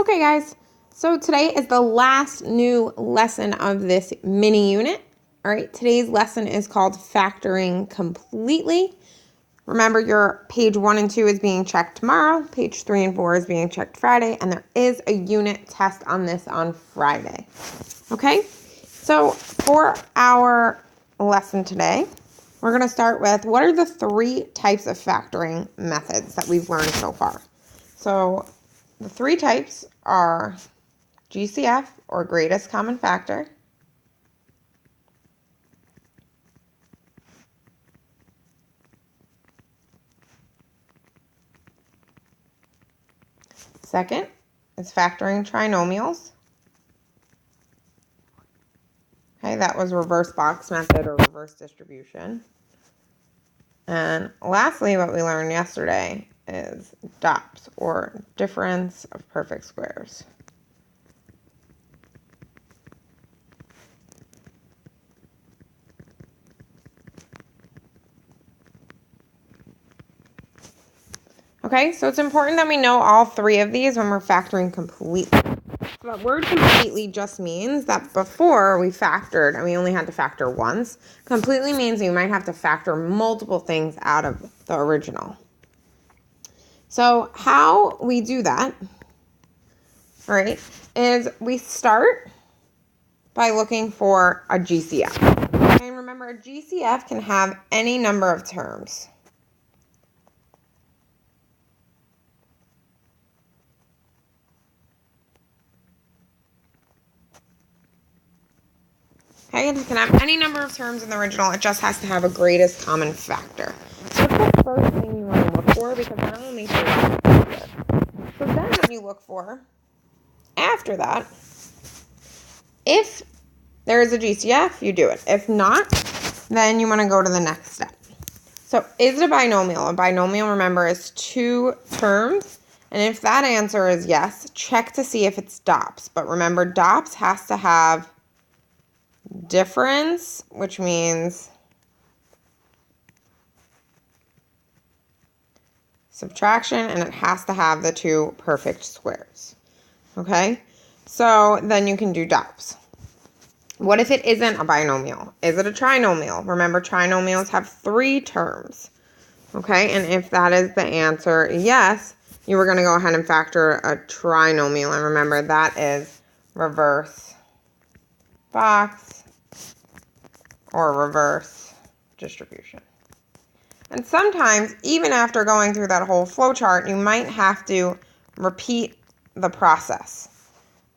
Okay, guys, so today is the last new lesson of this mini unit. All right, today's lesson is called Factoring Completely. Remember, your page 1 and 2 is being checked tomorrow. Page 3 and 4 is being checked Friday, and there is a unit test on this on Friday. Okay, so for our lesson today, we're going to start with what are the 3 types of factoring methods that we've learned so far. So the 3 types are GCF, or greatest common factor, second is factoring trinomials. Okay, that was reverse box method or reverse distribution. And lastly, what we learned yesterday is DOPS, or difference of perfect squares. Okay, so it's important that we know all 3 of these when we're factoring completely. So that word completely just means that before we factored and we only had to factor once. Completely means you might have to factor multiple things out of the original. So how we do that, right, is we start by looking for a GCF. And remember, a GCF can have any number of terms. Okay, it can have any number of terms in the original. It just has to have a greatest common factor. So that's the first thing you want to look for, because that will make sure it's clear. So then what you look for after that, if there is a GCF, you do it. If not, then you want to go to the next step. So is it a binomial? A binomial, remember, is 2 terms. And if that answer is yes, check to see if it's DOPS. But remember, DOPS has to have difference, which means subtraction, and it has to have the 2 perfect squares. Okay, so then you can do DOPS. What if it isn't a binomial? Is it a trinomial? Remember, trinomials have 3 terms. Okay, and if that is the answer, yes, you were going to go ahead and factor a trinomial. And remember, that is reverse box or reverse distribution. And sometimes, even after going through that whole flow chart, you might have to repeat the process.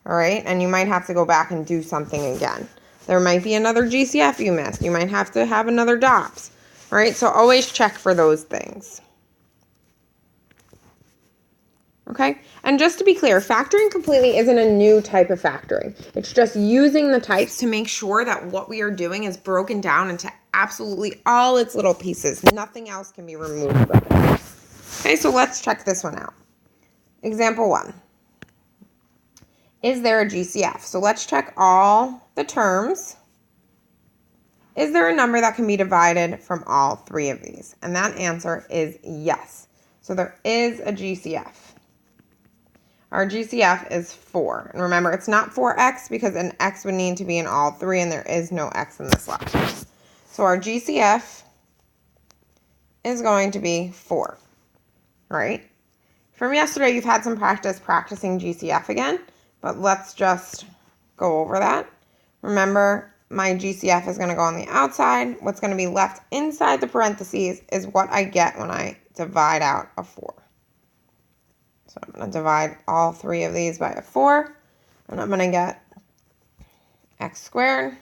All right, and you might have to go back and do something again. There might be another GCF you missed. You might have to have another DOPS. All right, so always check for those things. Okay, and just to be clear, factoring completely isn't a new type of factoring. It's just using the types to make sure that what we are doing is broken down into absolutely all its little pieces. Nothing else can be removed from it. Okay, so let's check this one out. Example 1. Is there a GCF? So let's check all the terms. Is there a number that can be divided from all 3 of these? And that answer is yes. So there is a GCF. Our GCF is 4. And remember, it's not 4x because an x would need to be in all 3, and there is no x in this last one. So our GCF is going to be 4, right? From yesterday, you've had some practice practicing GCF again, but let's just go over that. Remember, my GCF is going to go on the outside. What's going to be left inside the parentheses is what I get when I divide out a 4. So I'm going to divide all 3 of these by a 4, and I'm going to get x squared.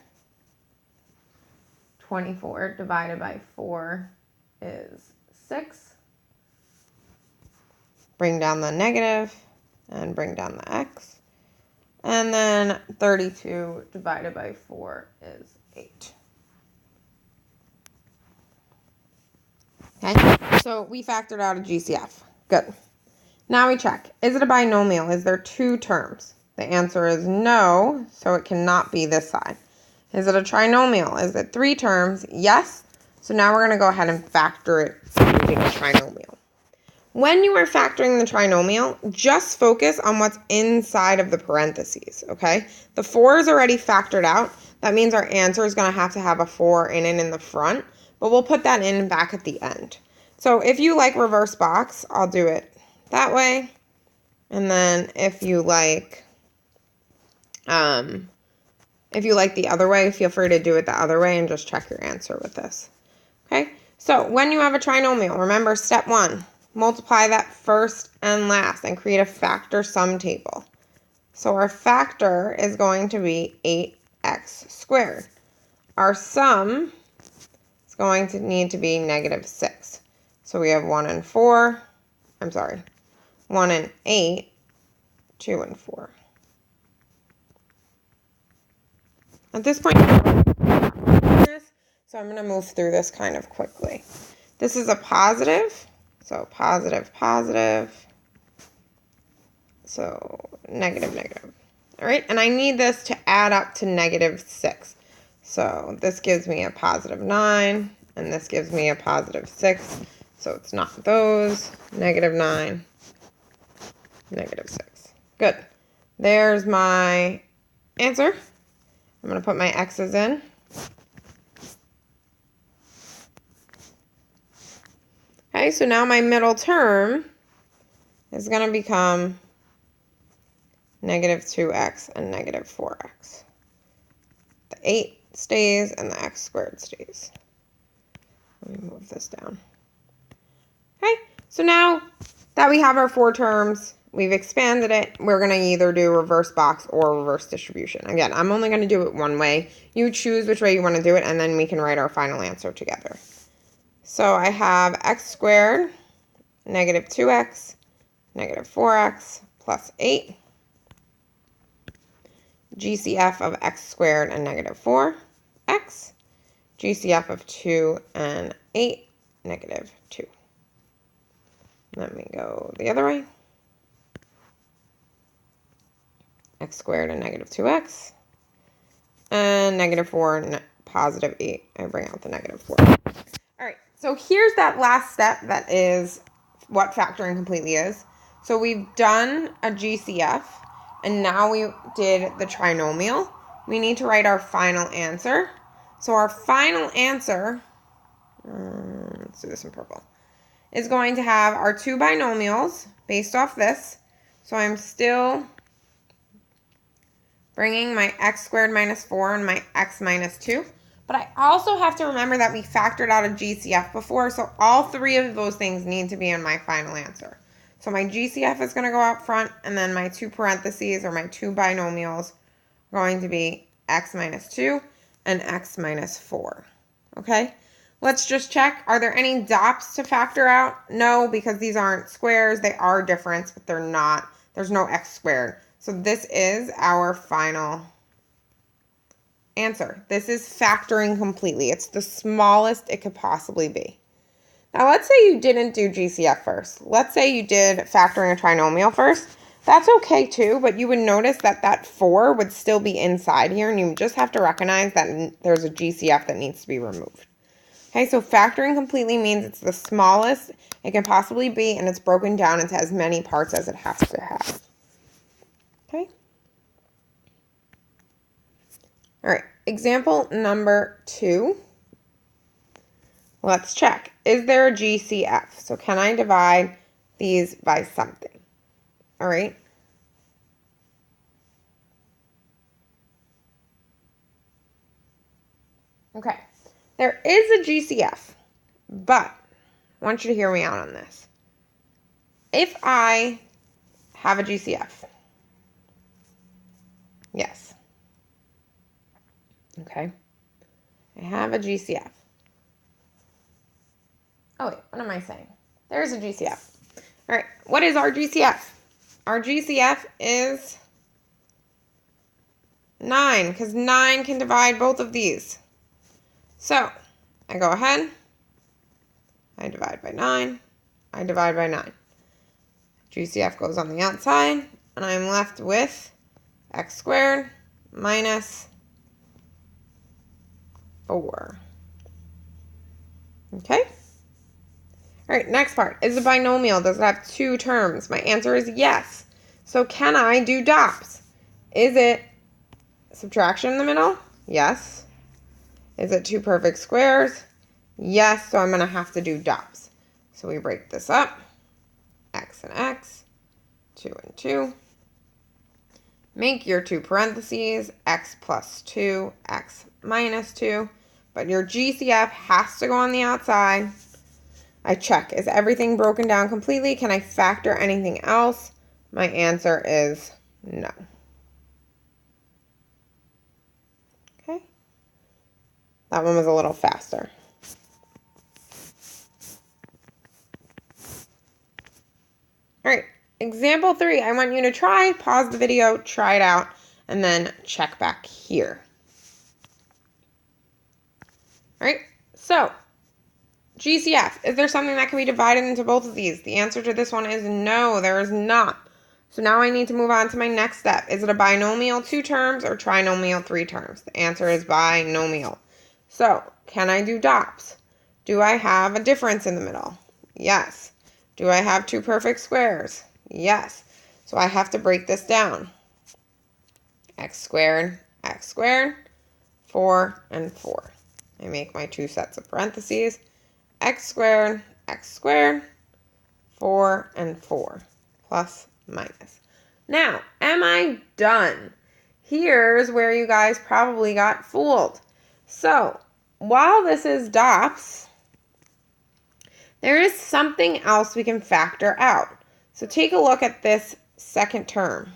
24 divided by 4 is 6. Bring down the negative and bring down the x. And then 32 divided by 4 is 8. Okay, so we factored out a GCF. Good. Now we check. Is it a binomial? Is there 2 terms? The answer is no, so it cannot be this side. Is it a trinomial? Is it 3 terms? Yes. So now we're going to go ahead and factor it using a trinomial. when you are factoring the trinomial, just focus on what's inside of the parentheses, okay? The 4 is already factored out. That means our answer is going to have a 4 in it in the front, but we'll put that in back at the end. So if you like reverse box, I'll do it that way. And then if you like the other way, feel free to do it the other way and just check your answer with this. Okay? So when you have a trinomial, remember step 1, multiply that first and last and create a factor sum table. So our factor is going to be 8x squared. Our sum is going to need to be -6. So we have 1 and 8, 2 and 4. At this point, so I'm going to move through this kind of quickly. This is a positive, so positive, positive, so negative, negative. All right, and I need this to add up to -6. So this gives me a +9, and this gives me a +6. So it's not those. -9, -6. Good. There's my answer. I'm going to put my x's in. Okay, so now my middle term is going to become -2x and -4x. The 8 stays and the x squared stays. Let me move this down. Okay, so now that we have our 4 terms, we've expanded it, we're going to either do reverse box or reverse distribution. Again, I'm only going to do it one way. You choose which way you want to do it, and then we can write our final answer together. So I have x squared, -2x, -4x, plus 8. GCF of x squared and -4x. GCF of 2 and 8, -2. Let me go the other way. X squared and -2x. And -4 and +8. I bring out the -4. All right, so here's that last step that is what factoring completely is. So we've done a GCF, and now we did the trinomial. We need to write our final answer. So our final answer, let's do this in purple, is going to have our 2 binomials based off this. So I'm still bringing my x squared -4 and my x -2. But I also have to remember that we factored out a GCF before, so all 3 of those things need to be in my final answer. So my GCF is going to go out front, and then my 2 parentheses, or my 2 binomials, are going to be x -2 and x -4. Okay? Let's just check. Are there any dots to factor out? No, because these aren't squares. They are difference, but they're not. There's no x squared. So this is our final answer. This is factoring completely. It's the smallest it could possibly be. Now, let's say you didn't do GCF first. Let's say you did factoring a trinomial first. That's okay too, but you would notice that that 4 would still be inside here, and you just have to recognize that there's a GCF that needs to be removed. Okay, so factoring completely means it's the smallest it can possibly be, and it's broken down into as many parts as it has to have. Okay. All right, example number 2. Let's check. Is there a GCF? So can I divide these by something? All right. Okay. There is a GCF, but I want you to hear me out on this. If I have a GCF, yes. Okay. I have a GCF. Oh, wait, what am I saying? There's a GCF. All right, what is our GCF? Our GCF is 9, because 9 can divide both of these. So, I go ahead, I divide by 9, I divide by 9. GCF goes on the outside, and I'm left with x squared minus 4. Okay? All right, next part. Is a binomial? Does it have two terms? My answer is yes. So can I do DOPS? Is it subtraction in the middle? Yes. Is it two perfect squares? Yes, so I'm going to have to do DOPS. So we break this up. X and X, 2 and 2. Make your two parentheses, X plus 2, X minus 2. But your GCF has to go on the outside. I check, is everything broken down completely? Can I factor anything else? My answer is no. Okay. That one was a little faster. All right, example 3. I want you to try, pause the video, try it out, and then check back here. All right, so GCF, is there something that can be divided into both of these? The answer to this one is no, there is not. So now I need to move on to my next step. Is it a binomial 2 terms or trinomial 3 terms? The answer is binomial. So can I do DOPS? Do I have a difference in the middle? Yes. Do I have two perfect squares? Yes. So I have to break this down. X squared, 4 and 4. I make my two sets of parentheses. X squared, 4 and 4, plus, minus. Now, am I done? Here's where you guys probably got fooled. So, while this is DOPS, there is something else we can factor out. So take a look at this second term.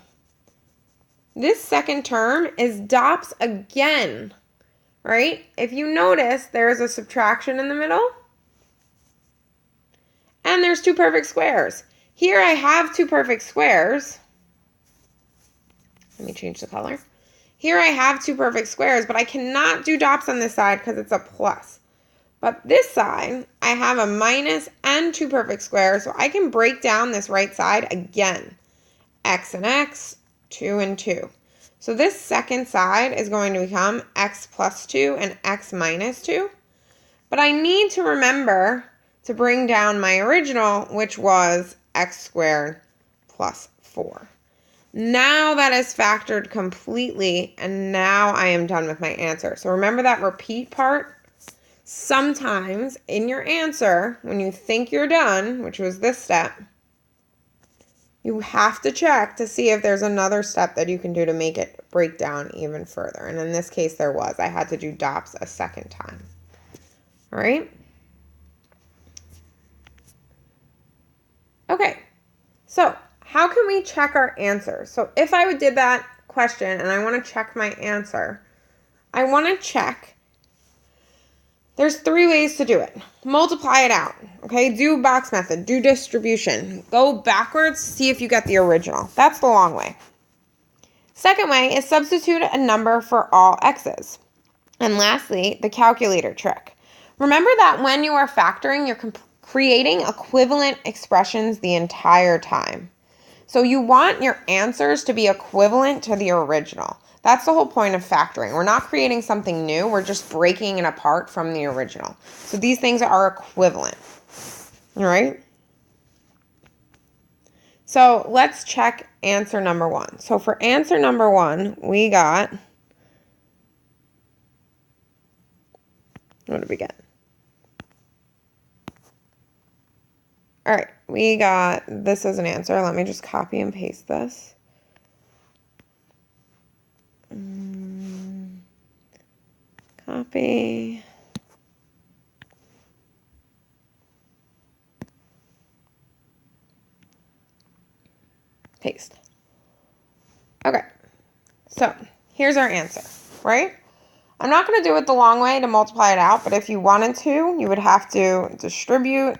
This second term is DOPS again, right? If you notice, there is a subtraction in the middle. And there's two perfect squares. Here I have two perfect squares. Let me change the color. Here I have two perfect squares, but I cannot do DOPS on this side because it's a plus. But this side, I have a minus and two perfect squares, so I can break down this right side again. X and X, 2 and 2. So this second side is going to become X plus 2 and X minus 2. But I need to remember to bring down my original, which was X squared plus 4. Now that is factored completely, and now I am done with my answer. So remember that repeat part? Sometimes in your answer, when you think you're done, which was this step, you have to check to see if there's another step that you can do to make it break down even further. And in this case, there was. I had to do DOPS a second time. All right? Okay, so how can we check our answer? So if I did that question and I want to check my answer, I want to check. There's 3 ways to do it. Multiply it out, okay? Do box method, do distribution. Go backwards, see if you get the original. That's the long way. Second way is substitute a number for all x's. And lastly, the calculator trick. Remember that when you are factoring, you're creating equivalent expressions the entire time. So you want your answers to be equivalent to the original. That's the whole point of factoring. We're not creating something new. We're just breaking it apart from the original. So these things are equivalent. All right? So let's check answer number 1. So for answer number 1, we got, what did we get? All right, we got this as an answer. Let me just copy and paste this. Copy. Paste. Okay, so here's our answer, right? I'm not going to do it the long way to multiply it out, but if you wanted to, you would have to distribute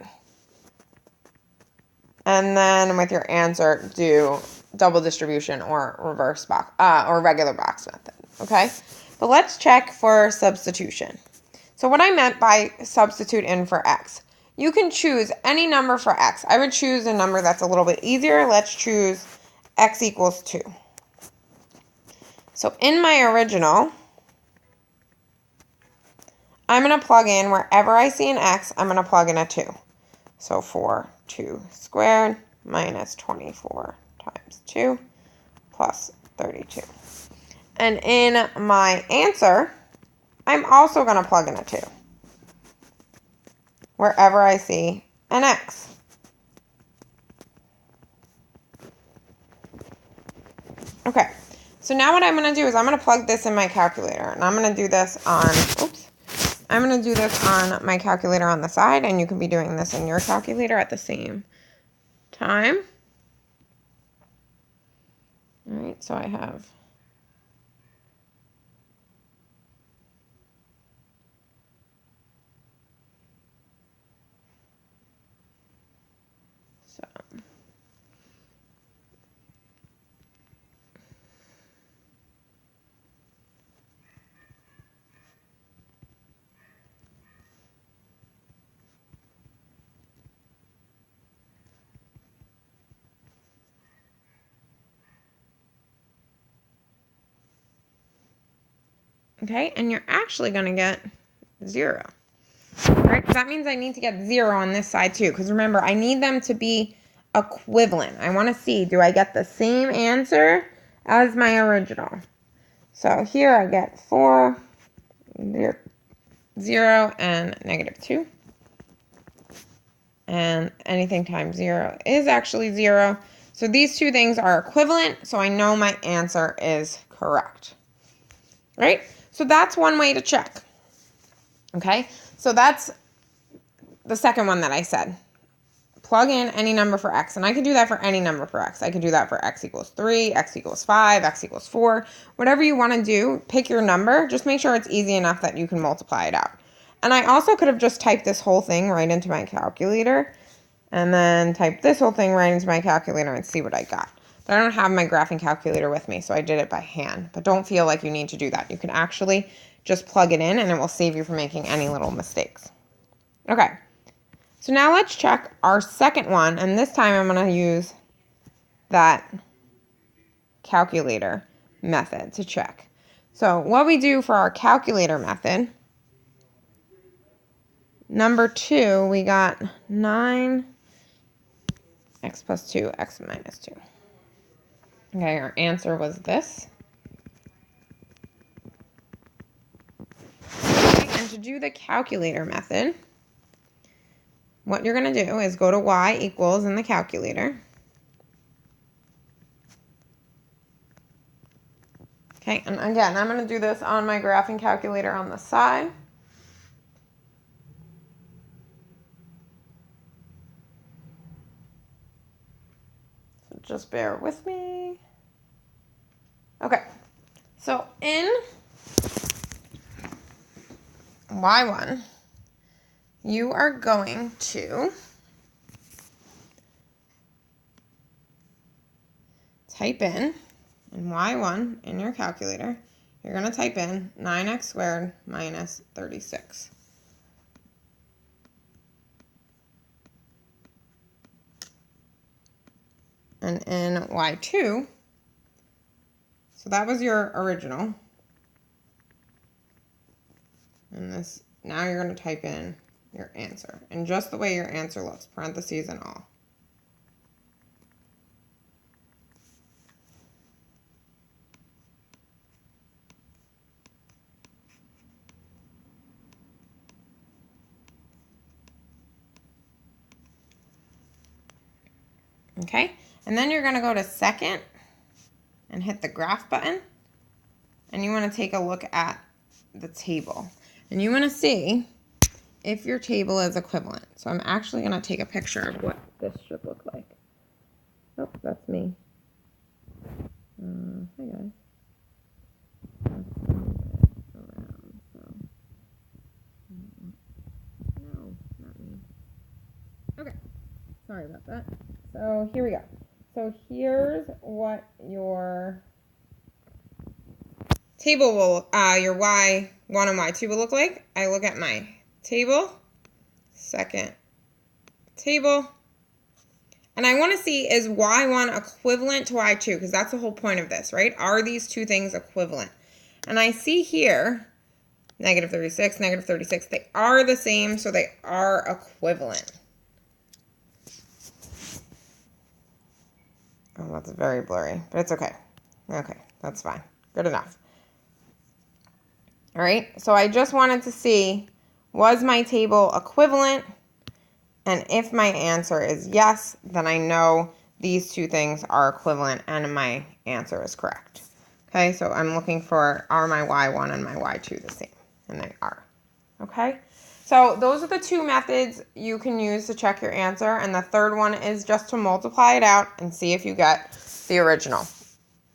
and then with your answer do double distribution or reverse box or regular box method, okay? But let's check for substitution. So what I meant by substitute in for x, you can choose any number for x. I would choose a number that's a little bit easier. Let's choose x equals 2. So in my original, I'm going to plug in wherever I see an x, I'm going to plug in a 2. So 4/2 squared minus 24 times 2 plus 32. And in my answer, I'm also going to plug in a 2 wherever I see an x. Okay, so now what I'm going to do is I'm going to plug this in my calculator, and I'm going to do this on, I'm going to do this on my calculator on the side, and you can be doing this in your calculator at the same time. All right, so I have okay, and you're actually going to get 0. Right? So that means I need to get 0 on this side too, because remember, I need them to be equivalent. I want to see, do I get the same answer as my original? So here I get 4, 0, and -2. And anything times 0 is actually 0. So these two things are equivalent, so I know my answer is correct. Right? So that's one way to check. Okay? So that's the second one that I said. Plug in any number for x, and I can do that for any number for x. I can do that for x equals 3, x equals 5, x equals 4. Whatever you want to do, pick your number. Just make sure it's easy enough that you can multiply it out. And I also could have just typed this whole thing right into my calculator, and then type this whole thing right into my calculator and see what I got. But I don't have my graphing calculator with me, so I did it by hand. But don't feel like you need to do that. You can actually just plug it in, and it will save you from making any little mistakes. Okay. So now let's check our second one, and this time I'm going to use that calculator method to check. So what we do for our calculator method, number 2, we got 9x plus 2, x minus 2. Okay, our answer was this. Okay, and to do the calculator method, what you're going to do is go to y equals in the calculator. Okay, and again, I'm going to do this on my graphing calculator on the side. So just bear with me. Okay, so in y1, you are going to type in y1 in your calculator, you're going to type in 9x squared minus 36. And in y2, so that was your original. And this, now you're going to type in your answer. And just the way your answer looks, parentheses and all. Okay, and then you're going to go to second and hit the graph button. And you want to take a look at the table. And you want to see if your table is equivalent. So I'm actually going to take a picture of what this should look like. Oh, that's me. Hi guys. Around, so. No, not me. Okay, sorry about that. So here we go. So here's what your table will, your y1 and y2 will look like. I look at my table, second table, and I want to see, is y1 equivalent to y2? Because that's the whole point of this, right? Are these two things equivalent? And I see here, -36, -36, they are the same, so they are equivalent. Oh, that's very blurry, but it's okay. Okay, that's fine. Good enough. All right, so I just wanted to see, was my table equivalent? And if my answer is yes, then I know these two things are equivalent and my answer is correct. Okay, so I'm looking for, are my y1 and my y2 the same? And they are. Okay, so those are the two methods you can use to check your answer. And the third one is just to multiply it out and see if you get the original.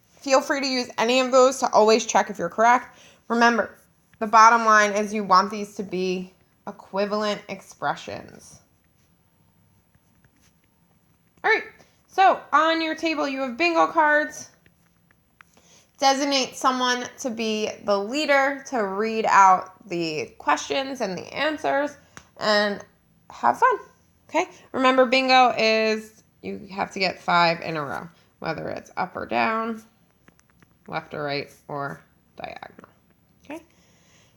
Feel free to use any of those to always check if you're correct. Remember, the bottom line is you want these to be equivalent expressions. All right, so on your table you have bingo cards. Designate someone to be the leader to read out the questions and the answers and have fun. Okay, remember bingo is you have to get 5 in a row, whether it's up or down, left or right, or diagonal. Okay,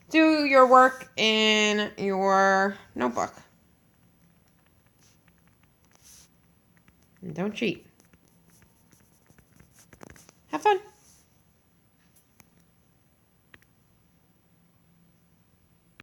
do your work in your notebook. And don't cheat.